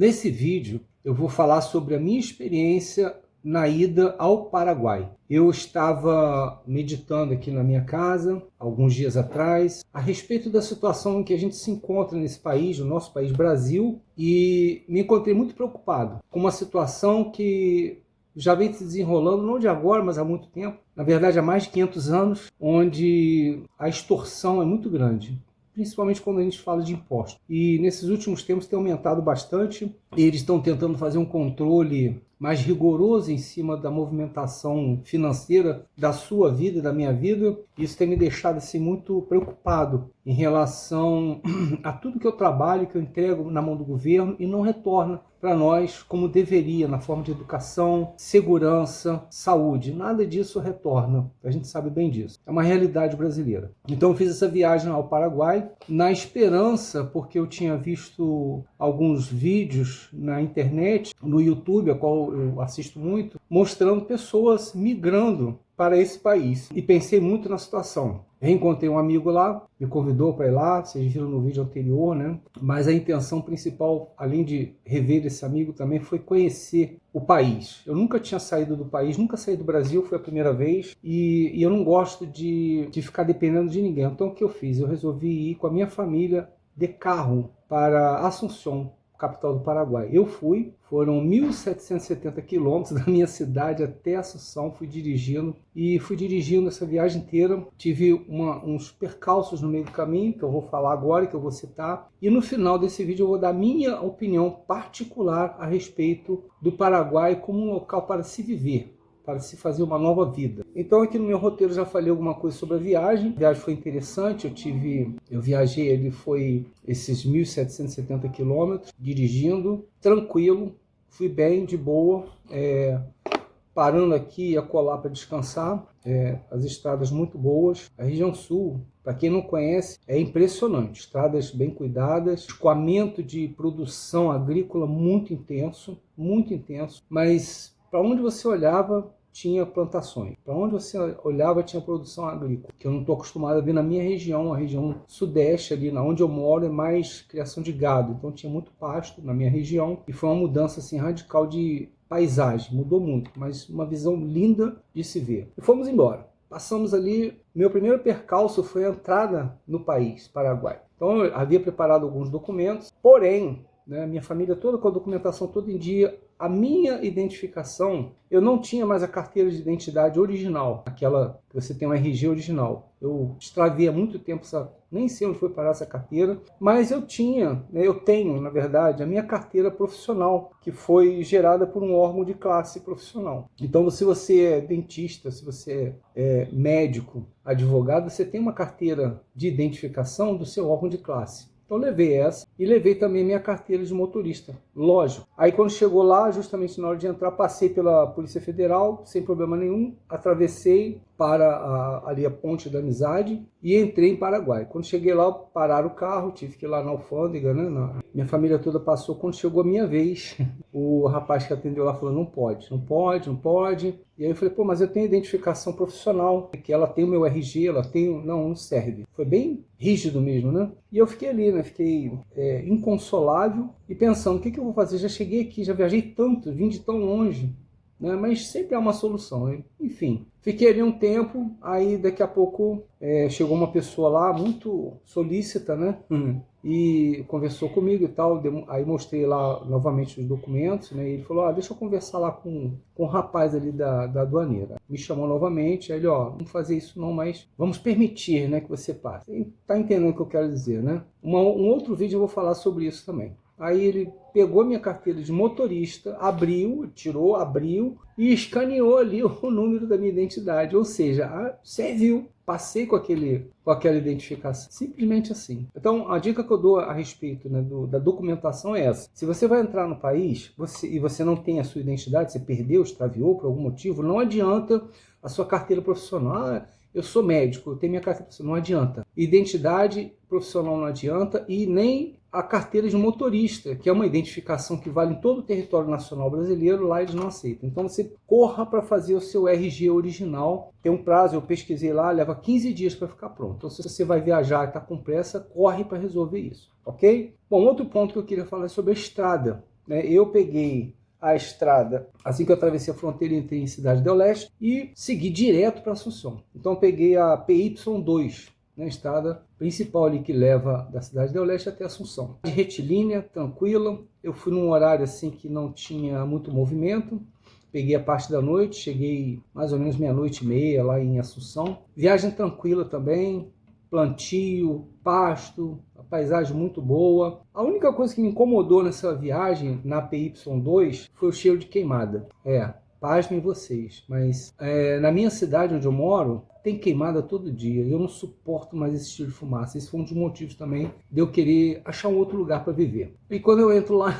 Nesse vídeo eu vou falar sobre a minha experiência na ida ao Paraguai. Eu estava meditando aqui na minha casa, alguns dias atrás, a respeito da situação em que a gente se encontra nesse país, no nosso país Brasil, e me encontrei muito preocupado com uma situação que já vem se desenrolando, não de agora, mas há muito tempo, na verdade há mais de 500 anos, onde a extorsão é muito grande, principalmente quando a gente fala de impostos. E nesses últimos tempos tem aumentado bastante, e eles estão tentando fazer um controle mais rigoroso em cima da movimentação financeira da sua vida e da minha vida. Isso tem me deixado assim, muito preocupado em relação a tudo que eu trabalho, que eu entrego na mão do governo e não retorna para nós como deveria, na forma de educação, segurança, saúde. Nada disso retorna, a gente sabe bem disso. É uma realidade brasileira. Então eu fiz essa viagem ao Paraguai na esperança, porque eu tinha visto alguns vídeos na internet, no YouTube, a qual eu assisto muito, mostrando pessoas migrando para esse país. E pensei muito na situação. Reencontrei um amigo lá, me convidou para ir lá, vocês viram no vídeo anterior, né? Mas a intenção principal, além de rever esse amigo, também foi conhecer o país. Eu nunca tinha saído do país, nunca saí do Brasil, foi a primeira vez, e eu não gosto de ficar dependendo de ninguém. Então o que eu fiz? Eu resolvi ir com a minha família de carro para Assunção, capital do Paraguai. Eu fui, foram 1.770 quilômetros da minha cidade até Assunção, fui dirigindo essa viagem inteira. Tive uns percalços no meio do caminho, que eu vou falar agora, que eu vou citar. E no final desse vídeo eu vou dar minha opinião particular a respeito do Paraguai como um local para se viver, para se fazer uma nova vida. Então aqui no meu roteiro já falei alguma coisa sobre a viagem. A viagem foi interessante, eu viajei, ele foi esses 1.770 quilômetros, dirigindo, tranquilo, fui bem, de boa, parando aqui e acolá para descansar, as estradas muito boas. A região sul, para quem não conhece, é impressionante, estradas bem cuidadas, escoamento de produção agrícola muito intenso, mas para onde você olhava, tinha plantações. Para onde você olhava, tinha produção agrícola, que eu não estou acostumado a ver na minha região, a região sudeste, ali na onde eu moro, é mais criação de gado. Então tinha muito pasto na minha região, e foi uma mudança assim, radical de paisagem, mudou muito, mas uma visão linda de se ver. E fomos embora. Passamos ali, meu primeiro percalço foi a entrada no país, Paraguai. Então eu havia preparado alguns documentos, porém, minha família toda com a documentação toda em dia. A minha identificação, eu não tinha mais a carteira de identidade original, aquela que você tem um RG original. Eu extraviei há muito tempo, nem sei onde foi parar essa carteira, mas eu tenho, na verdade, a minha carteira profissional, que foi gerada por um órgão de classe profissional. Então, se você é dentista, se você é médico, advogado, você tem uma carteira de identificação do seu órgão de classe. Então levei essa e levei também minha carteira de motorista, lógico. Aí quando chegou lá, justamente na hora de entrar, passei pela Polícia Federal, sem problema nenhum, atravessei para ali a Ponte da Amizade e entrei em Paraguai. Quando cheguei lá, pararam o carro, tive que ir lá na alfândega, né? Minha família toda passou. Quando chegou a minha vez, o rapaz que atendeu lá falou, não pode. E aí eu falei, mas eu tenho identificação profissional, que ela tem o meu RG, não serve. Foi bem rígido mesmo, né? E eu fiquei ali, né? Fiquei inconsolável e pensando, o que eu vou fazer? Já cheguei aqui, já viajei tanto, vim de tão longe, né? Mas sempre há uma solução, né? Enfim. Fiquei ali um tempo, aí daqui a pouco chegou uma pessoa lá, muito solícita, né? E conversou comigo e tal, aí mostrei lá novamente os documentos, né? E ele falou, deixa eu conversar lá com o rapaz ali da aduaneira. Me chamou novamente, aí ele, vamos fazer isso não, mas vamos permitir, né, que você passe. Tá entendendo o que eu quero dizer, né? Um outro vídeo eu vou falar sobre isso também. Aí ele pegou minha carteira de motorista, abriu e escaneou ali o número da minha identidade. Ou seja, serviu. Passei com aquela identificação. Simplesmente assim. Então, a dica que eu dou a respeito, né, da documentação é essa. Se você vai entrar no país e você não tem a sua identidade, você perdeu, extraviou por algum motivo, não adianta a sua carteira profissional. Eu sou médico, eu tenho minha carteira profissional. Não adianta. Identidade profissional não adianta e nem a carteira de motorista, que é uma identificação que vale em todo o território nacional brasileiro, lá eles não aceitam. Então você corra para fazer o seu RG original, tem um prazo, eu pesquisei lá, leva 15 dias para ficar pronto. Então se você vai viajar e está com pressa, corre para resolver isso, ok? Bom, outro ponto que eu queria falar é sobre a estrada. né? Eu peguei a estrada assim que eu atravessei a fronteira entre Cidade del Leste e segui direto para Assunção. Então eu peguei a PY2, né, a estrada principal ali que leva da Cidade del Leste até Assunção. De retilínea, tranquila, eu fui num horário assim que não tinha muito movimento, peguei a parte da noite, cheguei mais ou menos 00:30 lá em Assunção. Viagem tranquila também, plantio, pasto, a paisagem muito boa. A única coisa que me incomodou nessa viagem, na PY2, foi o cheiro de queimada. Pasmem vocês, mas na minha cidade onde eu moro, tem queimada todo dia. Eu não suporto mais esse cheiro de fumaça. Esse foi um dos motivos também de eu querer achar um outro lugar para viver. E quando eu entro lá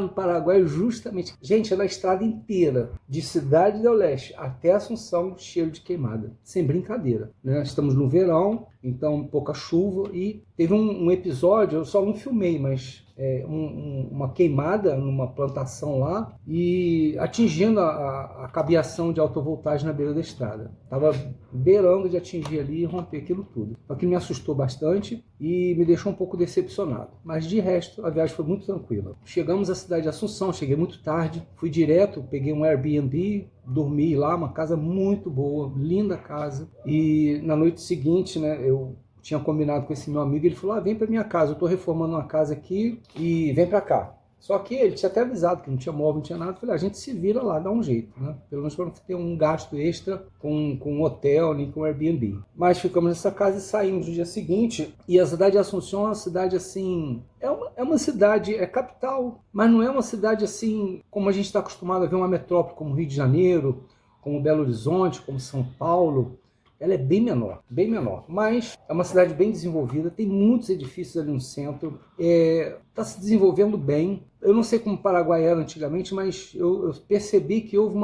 no Paraguai, justamente, gente, é na estrada inteira, de Cidade del Leste até Assunção, cheiro de queimada, sem brincadeira, né? Estamos no verão, então pouca chuva, e teve um episódio, eu só não filmei, mas uma queimada numa plantação lá e atingindo a cabeação de alta voltagem na beira da estrada. Estava beirando de atingir ali e romper aquilo tudo. Aquilo me assustou bastante e me deixou um pouco decepcionado. Mas de resto, a viagem foi muito tranquila. Chegamos à cidade de Assunção, cheguei muito tarde, fui direto, peguei um Airbnb, dormi lá, uma casa muito boa, linda casa. E na noite seguinte, né, eu tinha combinado com esse meu amigo, ele falou, vem para minha casa, eu estou reformando uma casa aqui e vem para cá. Só que ele tinha até avisado que não tinha móvel, não tinha nada. Eu falei, a gente se vira lá, dá um jeito, né? Pelo menos para não ter um gasto extra com um hotel, nem com um Airbnb. Mas ficamos nessa casa e saímos no dia seguinte. E a cidade de Assunção é uma cidade assim... É uma cidade, é capital, mas não é uma cidade assim como a gente está acostumado a ver uma metrópole como Rio de Janeiro, como Belo Horizonte, como São Paulo. Ela é bem menor, mas é uma cidade bem desenvolvida, tem muitos edifícios ali no centro, está se desenvolvendo bem. Eu não sei como o Paraguai era antigamente, mas eu percebi que houve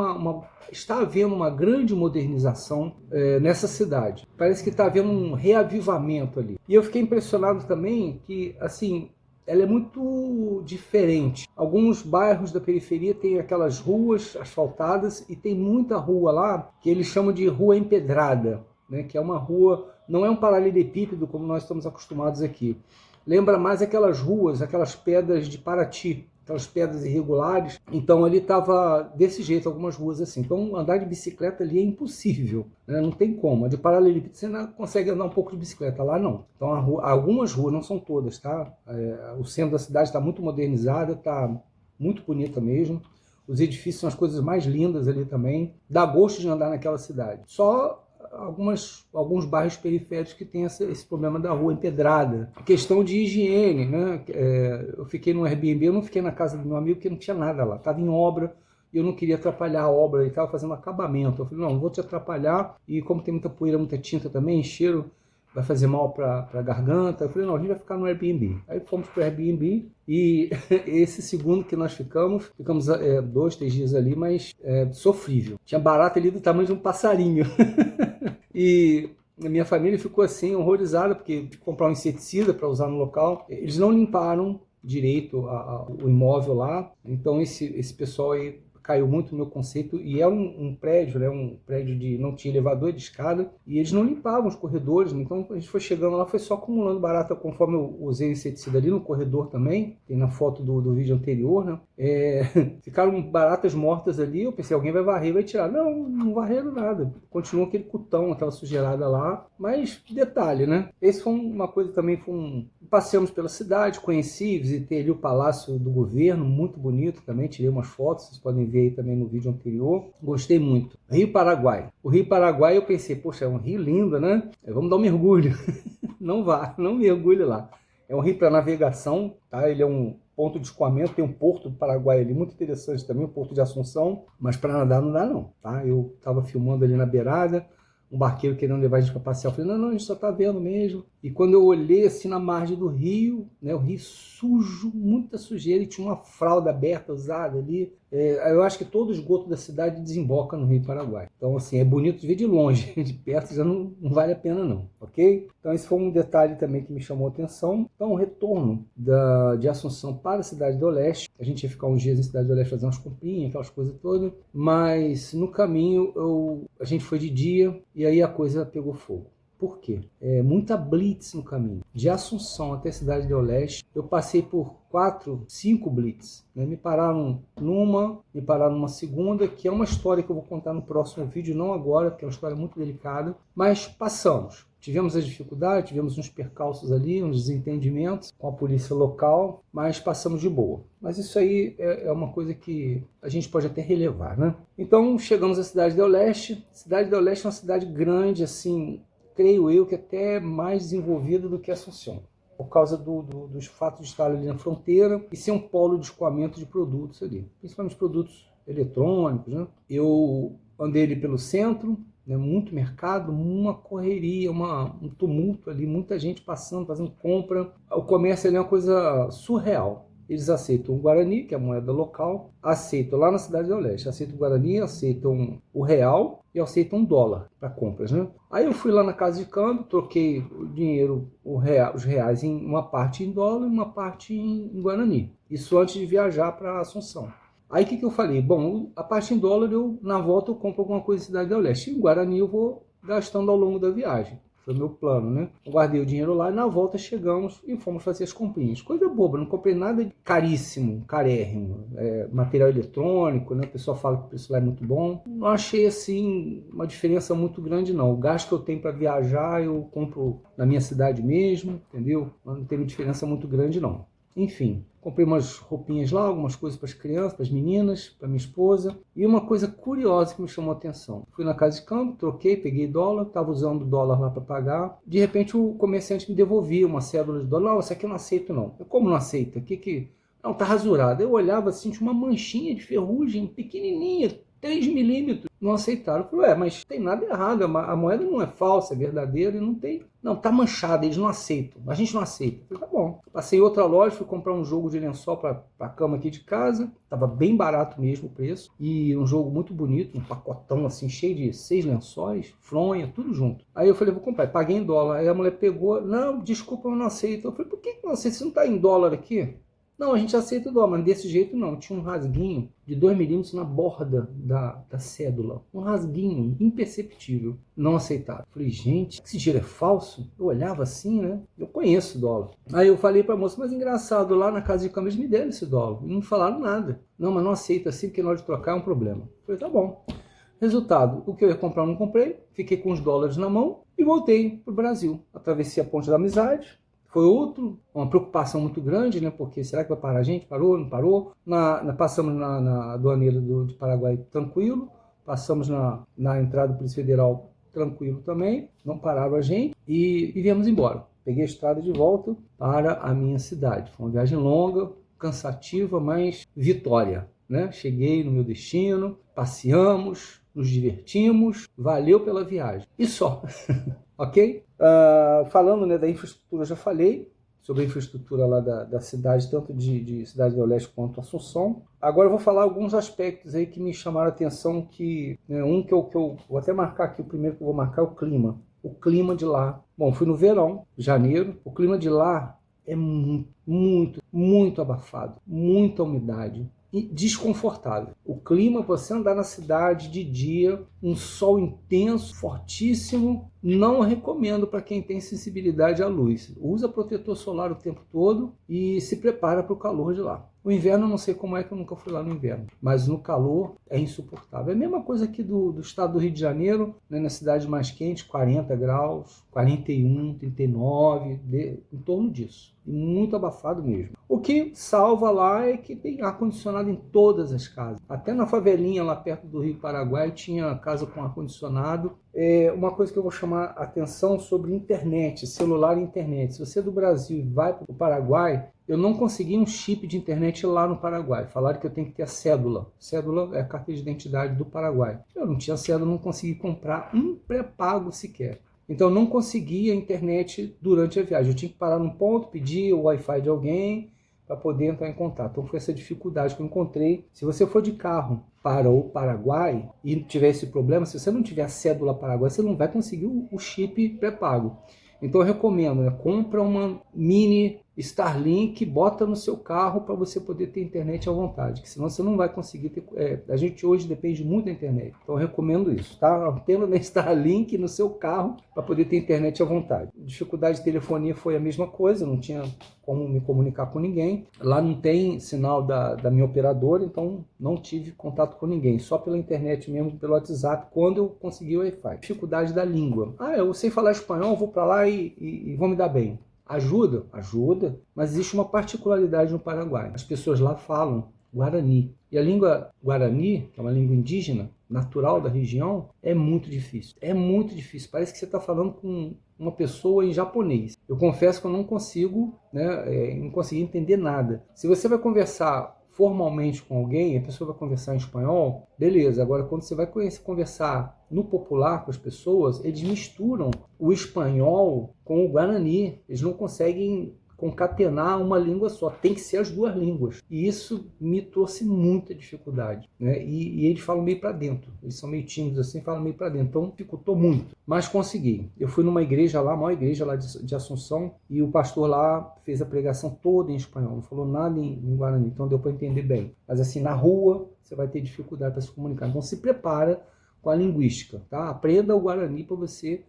está havendo uma grande modernização nessa cidade. Parece que está havendo um reavivamento ali. E eu fiquei impressionado também que, assim, ela é muito diferente. Alguns bairros da periferia têm aquelas ruas asfaltadas e tem muita rua lá que eles chamam de rua empedrada, né? Que é uma rua, não é um paralelepípedo como nós estamos acostumados aqui. Lembra mais aquelas ruas, aquelas pedras de Paraty, aquelas pedras irregulares. Então ali estava desse jeito, algumas ruas assim. Então andar de bicicleta ali é impossível, né? Não tem como. A de paralelepípedo você ainda consegue andar um pouco de bicicleta, lá não. Então algumas ruas, não são todas, tá? O centro da cidade está muito modernizado, está muito bonita mesmo. Os edifícios são as coisas mais lindas ali também. Dá gosto de andar naquela cidade. Só alguns bairros periféricos que tem esse problema da rua empedrada. Questão de higiene, né? Eu fiquei no Airbnb, eu não fiquei na casa do meu amigo porque não tinha nada lá. Estava em obra e eu não queria atrapalhar a obra, ele estava fazendo acabamento. Eu falei, não vou te atrapalhar, e como tem muita poeira, muita tinta também, cheiro, vai fazer mal para a garganta. Eu falei, não, a gente vai ficar no Airbnb. Aí fomos para o Airbnb e esse segundo que nós ficamos 2, 3 dias ali, mas sofrível. Tinha barata ali do tamanho de um passarinho. E a minha família ficou assim, horrorizada, porque tive que comprar um inseticida para usar no local. Eles não limparam direito o imóvel lá, então esse pessoal aí caiu muito no meu conceito, e é um prédio, né, um prédio de não tinha elevador, de escada, e eles não limpavam os corredores, então a gente foi chegando lá, foi só acumulando barata, conforme eu usei inseticida ali no corredor também, tem na foto do vídeo anterior, né, ficaram baratas mortas ali, eu pensei, alguém vai varrer e vai tirar, não varreram nada, continuou aquele cutão, aquela sujeirada lá, mas detalhe, né, esse foi uma coisa também, passeamos pela cidade, conheci, visitei ali o Palácio do Governo, muito bonito também, tirei umas fotos, vocês podem ver aí também no vídeo anterior, gostei muito. Rio Paraguai. O Rio Paraguai eu pensei, poxa, é um rio lindo, né? Vamos dar um mergulho. Não mergulhe lá. É um rio para navegação, tá? Ele é um ponto de escoamento, tem um porto do Paraguai ali, muito interessante também, o porto de Assunção, mas para nadar não dá não, tá? Eu estava filmando ali na beirada, um barqueiro querendo levar a gente para passear, eu falei, não, a gente só está vendo mesmo. E quando eu olhei assim na margem do rio, né, o rio sujo, muita sujeira, e tinha uma fralda aberta, usada ali. Eu acho que todo o esgoto da cidade desemboca no Rio Paraguai. Então, assim, é bonito de ver de longe, de perto já não vale a pena não, ok? Então, esse foi um detalhe também que me chamou a atenção. Então, o retorno de Assunção para a Cidade do Leste, a gente ia ficar uns dias em Cidade do Leste, fazer umas comprinhas, aquelas coisas todas, mas no caminho a gente foi de dia e aí a coisa pegou fogo. Por quê? Muita blitz no caminho. De Assunção até Cidade do Leste, eu passei por 4, 5 blitz. Né? Me pararam numa segunda, que é uma história que eu vou contar no próximo vídeo, não agora, porque é uma história muito delicada, mas passamos. Tivemos as dificuldades, tivemos uns percalços ali, uns desentendimentos com a polícia local, mas passamos de boa. Mas isso aí é uma coisa que a gente pode até relevar, né? Então, chegamos à Cidade do Leste. Cidade do Leste é uma cidade grande, assim, creio eu que até mais desenvolvida do que Assunção, por causa dos fatos de estar ali na fronteira e ser um polo de escoamento de produtos ali, principalmente produtos eletrônicos, né? Eu andei ali pelo centro, né, muito mercado, uma correria, um tumulto ali, muita gente passando, fazendo compra. O comércio ali é uma coisa surreal. Eles aceitam o Guarani, que é a moeda local, aceitam lá na Cidade do Leste, aceitam o Guarani, aceitam o real e aceitam o dólar para compras, né? Aí eu fui lá na casa de câmbio, troquei o dinheiro, os reais, em uma parte em dólar e uma parte em Guarani. Isso antes de viajar para Assunção. Aí o que eu falei? Bom, a parte em dólar, na volta eu compro alguma coisa na Cidade do Leste. E o Guarani eu vou gastando ao longo da viagem. Foi o meu plano, né? Eu guardei o dinheiro lá e na volta chegamos e fomos fazer as comprinhas. Coisa boba, não comprei nada de caríssimo, carérrimo. Material eletrônico, né? O pessoal fala que o preço lá é muito bom. Não achei, assim, uma diferença muito grande, não. O gasto que eu tenho para viajar, eu compro na minha cidade mesmo, entendeu? Não tem diferença muito grande, não. Enfim, comprei umas roupinhas lá, algumas coisas para as crianças, para as meninas, para minha esposa. E uma coisa curiosa que me chamou a atenção. Fui na casa de câmbio, troquei, peguei dólar, estava usando o dólar lá para pagar. De repente o comerciante me devolvia uma cédula de dólar. Não, isso aqui eu não aceito não. Eu, como não aceita? Não, tá rasurado. Eu olhava assim, tinha uma manchinha de ferrugem pequenininha, 3 milímetros. Não aceitaram. Eu falei, mas tem nada errado, a moeda não é falsa, é verdadeira e não tem... Não, tá manchada, eles não aceitam, a gente não aceita. Eu falei, tá bom. Passei em outra loja, fui comprar um jogo de lençol para a cama aqui de casa, tava bem barato mesmo o preço, e um jogo muito bonito, um pacotão assim, cheio de 6 lençóis, fronha, tudo junto. Aí eu falei, vou comprar, paguei em dólar. Aí a mulher pegou, não, desculpa, eu não aceito. Eu falei, por que não aceita? Você não tá em dólar aqui? Não, a gente aceita o dólar, mas desse jeito não. Tinha um rasguinho de 2 milímetros na borda da cédula. Um rasguinho imperceptível. Não aceitaram. Falei, gente, esse dinheiro é falso? Eu olhava assim, né? Eu conheço o dólar. Aí eu falei pra moça, mas engraçado, lá na casa de câmbio eles me deram esse dólar. E não falaram nada. Não, mas não aceita assim, porque na hora de trocar é um problema. Falei, tá bom. Resultado, o que eu ia comprar eu não comprei. Fiquei com os dólares na mão e voltei pro Brasil. Atravessei a Ponte da Amizade. Foi uma preocupação muito grande, né? Porque será que vai parar a gente? Parou, não parou? Passamos na aduaneira de Paraguai tranquilo, passamos na entrada do Polícia Federal tranquilo também, não pararam a gente e viemos embora. Peguei a estrada de volta para a minha cidade. Foi uma viagem longa, cansativa, mas vitória, né? Cheguei no meu destino, passeamos, nos divertimos, valeu pela viagem. E só. Ok? Falando, né, da infraestrutura, já falei sobre a infraestrutura lá da cidade, tanto de Cidade do Leste quanto Assunção. Agora eu vou falar alguns aspectos aí que me chamaram a atenção, que eu vou até marcar aqui, o primeiro que eu vou marcar é o clima. O clima de lá. Bom, fui no verão, janeiro. O clima de lá é muito, muito abafado, muita umidade. E desconfortável. O clima, você andar na cidade de dia, um sol intenso, fortíssimo, não recomendo para quem tem sensibilidade à luz. Usa protetor solar o tempo todo e se prepara para o calor de lá. O inverno eu não sei como é, que eu nunca fui lá no inverno, mas no calor é insuportável. É a mesma coisa aqui do estado do Rio de Janeiro, né, na cidade mais quente, 40 graus, 41, 39, em torno disso. E muito abafado mesmo. O que salva lá é que tem ar-condicionado em todas as casas. Até na favelinha lá perto do Rio Paraguai tinha casa com ar-condicionado. Uma coisa que eu vou chamar a atenção sobre internet, celular e internet. Se você é do Brasil e vai para o Paraguai, eu não consegui um chip de internet lá no Paraguai. Falaram que eu tenho que ter a cédula. Cédula é a carta de identidade do Paraguai. Eu não tinha cédula, não consegui comprar um pré-pago sequer. Então eu não conseguia a internet durante a viagem. Eu tinha que parar num ponto, pedir o Wi-Fi de alguém para poder entrar em contato. Então foi essa dificuldade que eu encontrei. Se você for de carro para o Paraguai e tiver esse problema, se você não tiver a cédula Paraguai, você não vai conseguir o chip pré-pago. Então eu recomendo, né? Compra uma mini Starlink, bota no seu carro para você poder ter internet à vontade, que senão você não vai conseguir ter... a gente hoje depende muito da internet, então eu recomendo isso, tá? Antena da Starlink no seu carro para poder ter internet à vontade. Dificuldade de telefonia foi a mesma coisa, não tinha como me comunicar com ninguém. Lá não tem sinal da minha operadora, então não tive contato com ninguém, só pela internet mesmo, pelo WhatsApp, quando eu consegui o Wi-Fi. Dificuldade da língua. Eu sei falar espanhol, vou para lá e vou me dar bem. Ajuda? Ajuda, mas existe uma particularidade no Paraguai. As pessoas lá falam Guarani. E a língua Guarani, que é uma língua indígena, natural da região, é muito difícil. É muito difícil. Parece que você está falando com uma pessoa em japonês. Eu confesso que eu não consigo, não consegui entender nada. Se você vai conversar formalmente com alguém, a pessoa vai conversar em espanhol, beleza. Agora, quando você vai conversar no popular com as pessoas, eles misturam o espanhol com o guarani. Eles não conseguem concatenar uma língua só, tem que ser as duas línguas. E isso me trouxe muita dificuldade, né? E eles falam meio para dentro, eles são meio tímidos assim, falam meio para dentro, então dificultou muito, mas consegui. Eu fui numa igreja lá, a maior igreja lá de Assunção, e o pastor lá fez a pregação toda em espanhol, não falou nada em guarani, então deu para entender bem. Mas assim, na rua, você vai ter dificuldade para se comunicar, então se prepara com a linguística, tá? Aprenda o guarani para você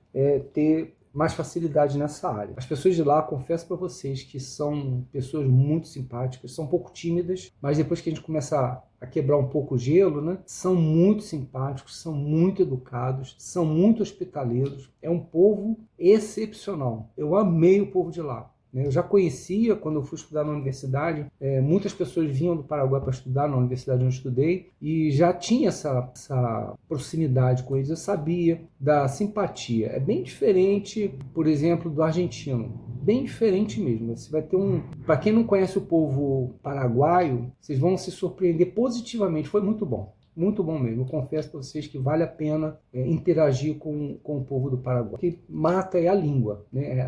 ter mais facilidade nessa área. As pessoas de lá, confesso para vocês que são pessoas muito simpáticas, são um pouco tímidas, mas depois que a gente começa a quebrar um pouco o gelo, né, são muito simpáticos, são muito educados, são muito hospitaleiros. É um povo excepcional. Eu amei o povo de lá. Eu já conhecia, quando eu fui estudar na universidade, muitas pessoas vinham do Paraguai para estudar na universidade onde eu estudei, e já tinha essa proximidade com eles, eu sabia da simpatia. É bem diferente, por exemplo, do argentino, bem diferente mesmo. Você vai ter para quem não conhece o povo paraguaio, vocês vão se surpreender positivamente, foi muito bom. Muito bom mesmo. Eu confesso para vocês que vale a pena interagir com o povo do Paraguai. O que mata é a língua, né?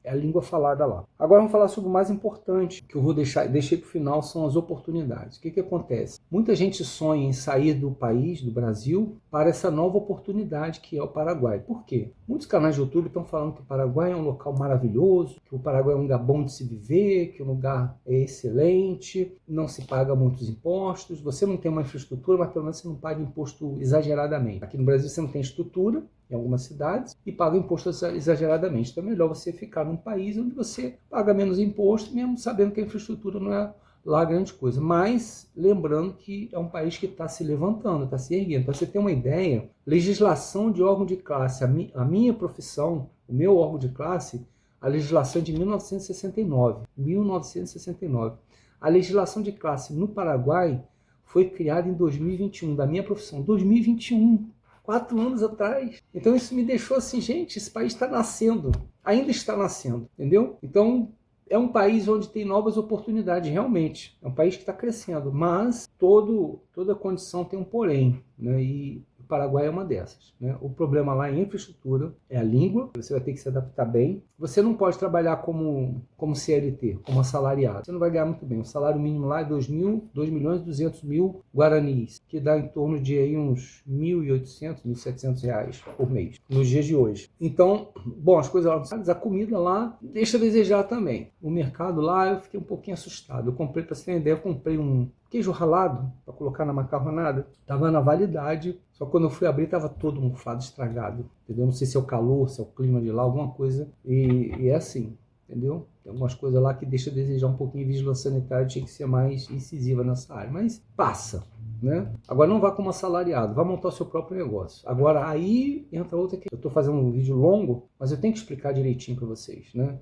É a língua falada lá. Agora vamos falar sobre o mais importante, que eu deixei para o final, são as oportunidades. O que acontece? Muita gente sonha em sair do país, do Brasil, para essa nova oportunidade que é o Paraguai. Por quê? Muitos canais de YouTube estão falando que o Paraguai é um local maravilhoso, que o Paraguai é um lugar bom de se viver, que o lugar é excelente, não se paga muitos impostos, você não tem uma infraestrutura, mas pelo menos você não paga imposto exageradamente. Aqui no Brasil você não tem estrutura em algumas cidades e paga imposto exageradamente. Então é melhor você ficar num país onde você paga menos imposto, mesmo sabendo que a infraestrutura não é lá grande coisa. Mas lembrando que é um país que está se levantando, está se erguendo. Para você ter uma ideia, legislação de órgão de classe, a minha profissão, o meu órgão de classe, a legislação é de 1969. 1969. A legislação de classe no Paraguai foi criada em 2021, da minha profissão, 2021, 4 anos atrás. Então isso me deixou assim, gente, esse país está nascendo, ainda está nascendo, entendeu? Então é um país onde tem novas oportunidades, realmente. É um país que está crescendo, mas toda condição tem um porém, né? E o Paraguai é uma dessas, né? O problema lá é a infraestrutura, é a língua, você vai ter que se adaptar bem. Você não pode trabalhar como CLT, como assalariado. Você não vai ganhar muito bem. O salário mínimo lá é 2.200.000 guaranis, que dá em torno de aí uns 1.800, 1.700 reais por mês, nos dias de hoje. Então, bom, as coisas lá, a comida lá deixa a desejar também. O mercado lá, eu fiquei um pouquinho assustado. Eu comprei, para você ter uma ideia, eu comprei um queijo ralado para colocar na macarronada. Estava na validade, só que quando eu fui abrir estava todo mofado, estragado. Entendeu? Não sei se é o calor, se é o clima de lá, alguma coisa. E é assim, entendeu? Tem algumas coisas lá que deixa a desejar um pouquinho. Vigilância sanitária tinha que ser mais incisiva nessa área, mas passa, né? Agora não vá como assalariado, vá montar o seu próprio negócio. Agora aí entra outra que eu estou fazendo um vídeo longo, mas eu tenho que explicar direitinho para vocês, né?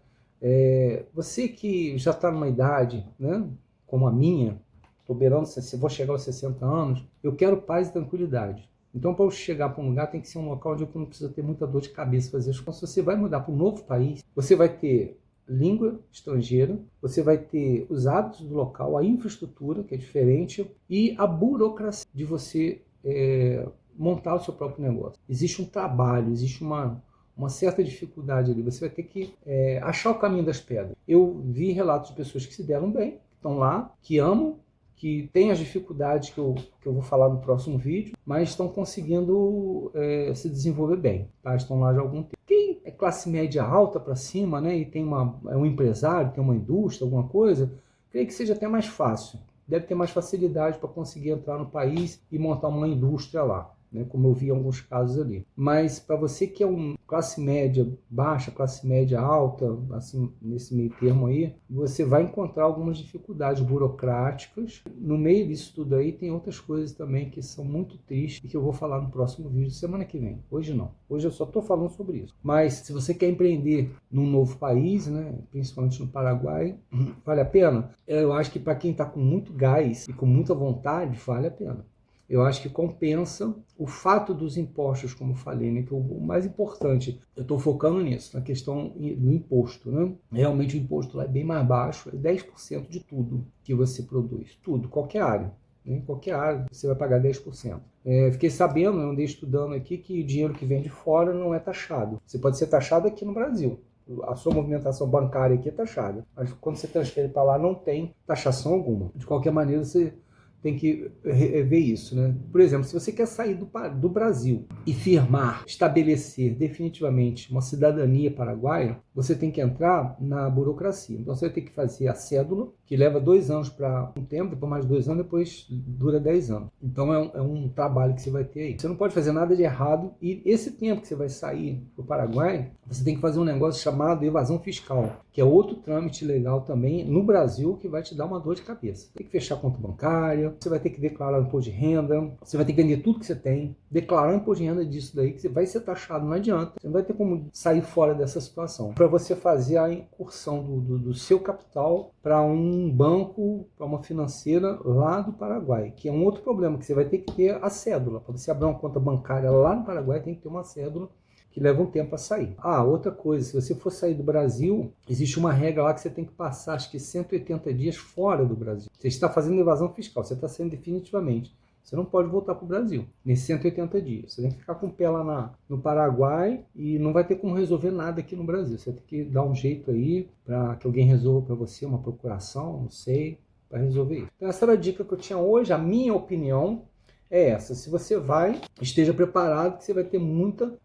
Você que já está numa idade, né, como a minha, estou beirando, se vou chegar aos 60 anos, eu quero paz e tranquilidade. Então, para eu chegar para um lugar, tem que ser um local onde eu não precisa ter muita dor de cabeça fazer as coisas. Se você vai mudar para um novo país, você vai ter língua estrangeira, você vai ter os hábitos do local, a infraestrutura, que é diferente, e a burocracia de você montar o seu próprio negócio. Existe um trabalho, existe uma certa dificuldade ali. Você vai ter que achar o caminho das pedras. Eu vi relatos de pessoas que se deram bem, que estão lá, que amam, que têm as dificuldades que eu vou falar no próximo vídeo, mas estão conseguindo se desenvolver bem, tá? Estão lá já há algum tempo. classe média alta para cima, né, e tem é um empresário, tem uma indústria, alguma coisa, creio que seja até mais fácil. Deve ter mais facilidade para conseguir entrar no país e montar uma indústria lá, né, como eu vi em alguns casos ali. Mas para você que é classe média baixa, classe média alta, assim, nesse meio termo aí, você vai encontrar algumas dificuldades burocráticas. No meio disso tudo aí tem outras coisas também que são muito tristes e que eu vou falar no próximo vídeo, semana que vem. Hoje não. Hoje eu só estou falando sobre isso. Mas se você quer empreender num novo país, né, principalmente no Paraguai, vale a pena? Eu acho que para quem está com muito gás e com muita vontade, vale a pena. Eu acho que compensa o fato dos impostos, como eu falei, né? Que o mais importante, eu estou focando nisso, na questão do imposto, né? Realmente o imposto lá é bem mais baixo, é 10% de tudo que você produz, tudo, qualquer área. Em qualquer área você vai pagar 10%. Fiquei sabendo, eu andei estudando aqui, que o dinheiro que vem de fora não é taxado. Você pode ser taxado aqui no Brasil. A sua movimentação bancária aqui é taxada, mas quando você transfere para lá não tem taxação alguma. De qualquer maneira, você tem que ver isso, né? Por exemplo, se você quer sair do Brasil e firmar, estabelecer definitivamente uma cidadania paraguaia, você tem que entrar na burocracia. Então você vai ter que fazer a cédula, que leva 2 anos para um tempo, depois mais 2 anos, depois dura 10 anos. Então é um trabalho que você vai ter aí. Você não pode fazer nada de errado e esse tempo que você vai sair do Paraguai, você tem que fazer um negócio chamado evasão fiscal, que é outro trâmite legal também no Brasil que vai te dar uma dor de cabeça. Tem que fechar conta bancária, você vai ter que declarar o imposto de renda, você vai ter que vender tudo que você tem, declarar o imposto de renda disso daí, que você vai ser taxado, não adianta. Você não vai ter como sair fora dessa situação. Para você fazer a incursão do seu capital para um banco, para uma financeira lá do Paraguai, que é um outro problema, que você vai ter que ter a cédula. Para você abrir uma conta bancária lá no Paraguai, tem que ter uma cédula que leva um tempo a sair. Outra coisa, se você for sair do Brasil, existe uma regra lá que você tem que passar, acho que 180 dias fora do Brasil. Você está fazendo evasão fiscal, você está saindo definitivamente. Você não pode voltar para o Brasil nesses 180 dias. Você tem que ficar com o pé lá no Paraguai e não vai ter como resolver nada aqui no Brasil. Você tem que dar um jeito aí para que alguém resolva para você, uma procuração, não sei, para resolver isso. Então essa era a dica que eu tinha hoje, a minha opinião é essa. Se você vai, esteja preparado que você vai ter muito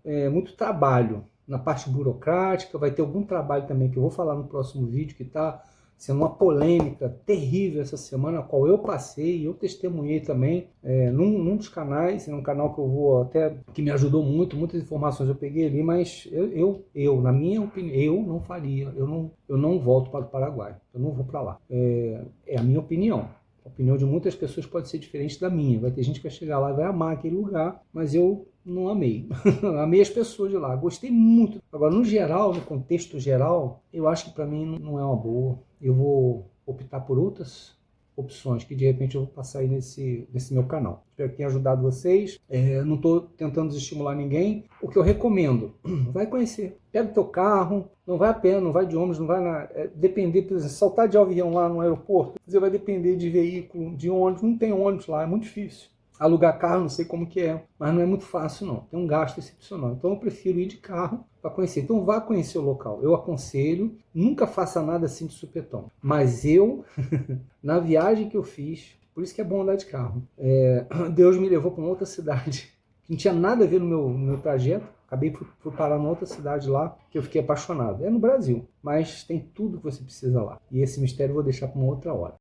trabalho na parte burocrática, vai ter algum trabalho também que eu vou falar no próximo vídeo, que está sendo uma polêmica terrível essa semana, a qual eu passei e eu testemunhei também num dos canais, um canal que eu vou até, que me ajudou muito, muitas informações eu peguei ali, mas eu na minha opinião, eu não faria, eu não volto para o Paraguai, eu não vou para lá. É a minha opinião. A opinião de muitas pessoas pode ser diferente da minha. Vai ter gente que vai chegar lá e vai amar aquele lugar, mas eu não amei. Amei as pessoas de lá, gostei muito. Agora, no geral, no contexto geral, eu acho que para mim não é uma boa. Eu vou optar por outras opções que de repente eu vou passar aí nesse meu canal. Espero que tenha ajudado vocês. Não estou tentando desestimular ninguém. O que eu recomendo, vai conhecer. Pega o teu carro, não vai a pé, não vai de ônibus, não vai depender, por exemplo, saltar de avião lá no aeroporto, você vai depender de veículo, de ônibus, não tem ônibus lá, é muito difícil. Alugar carro, não sei como que é, mas não é muito fácil não, tem um gasto excepcional. Então eu prefiro ir de carro para conhecer. Então vá conhecer o local. Eu aconselho, nunca faça nada assim de supetão. Mas eu, na viagem que eu fiz, por isso que é bom andar de carro, Deus me levou para uma outra cidade, que não tinha nada a ver no meu trajeto. Acabei por parar numa outra cidade lá, que eu fiquei apaixonado. É no Brasil, mas tem tudo que você precisa lá. E esse mistério eu vou deixar para uma outra hora.